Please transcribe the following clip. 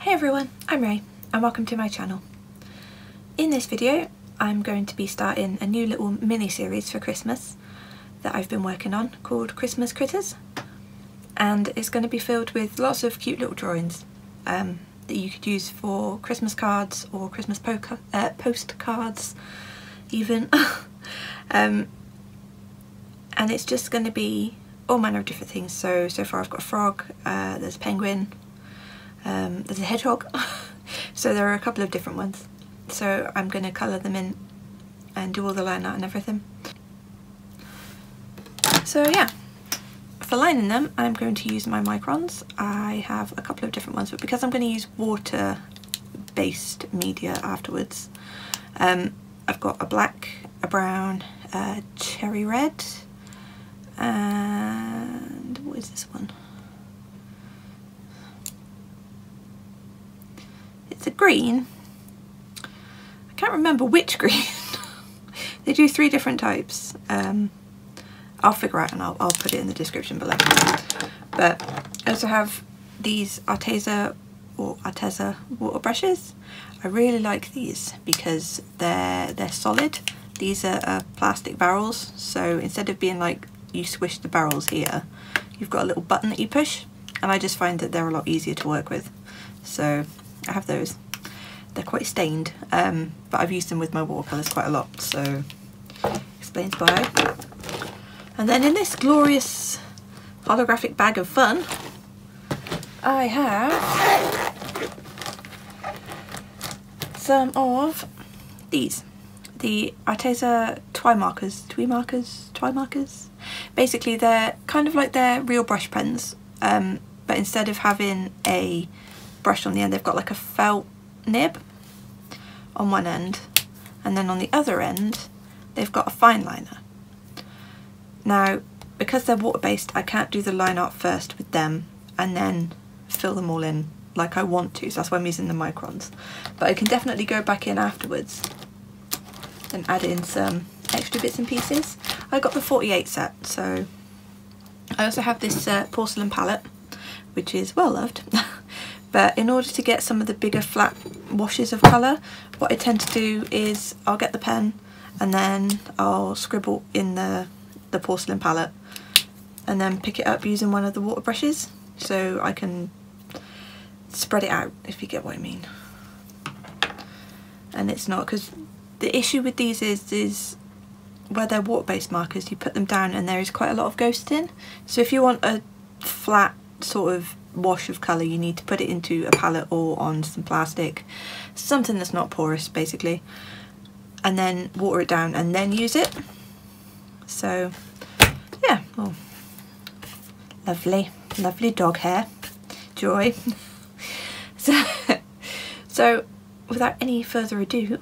Hey everyone, I'm Ray and welcome to my channel. In this video I'm going to be starting a new little mini-series for Christmas that I've been working on called Christmas Critters, and it's going to be filled with lots of cute little drawings that you could use for Christmas cards or Christmas postcards even. And it's just going to be all manner of different things. So far I've got a frog, there's a penguin, there's a hedgehog, so there are a couple of different ones. So I'm going to colour them in and do all the line art and everything. So yeah, for lining them I'm going to use my Microns. I have a couple of different ones, but because I'm going to use water based media afterwards, I've got a black, a brown, a cherry red, and what is this one? It's a green. I can't remember which green. They do 3 different types. I'll figure out and I'll put it in the description below. But I also have these Arteza water brushes. I really like these because they're solid. These are plastic barrels, so instead of being like you swish the barrels here, you've got a little button that you push, and I just find that they're a lot easier to work with. So I have those. They're quite stained, but I've used them with my watercolours quite a lot, so explains why. And then in this glorious holographic bag of fun, I have some of these, the Arteza Twimarkers. Basically they're kind of like their real brush pens, but instead of having a brush on the end, they've got like a felt nib on one end, and then on the other end they've got a fine liner. Now because they're water based, I can't do the line art first with them and then fill them all in like I want to, so that's why I'm using the Microns. But I can definitely go back in afterwards and add in some extra bits and pieces. I got the 48 set, so I also have this porcelain palette, which is well loved. But in order to get some of the bigger flat washes of colour, what I tend to do is I'll get the pen and then I'll scribble in the porcelain palette and then pick it up using one of the water brushes, so I can spread it out, if you get what I mean. And it's not, because the issue with these is where they're water-based markers, you put them down and there is quite a lot of ghosting. So if you want a flat sort of wash of colour, you need to put it into a palette or on some plastic, something that's not porous basically, and then water it down and then use it. So yeah, oh, lovely dog hair, joy. So without any further ado,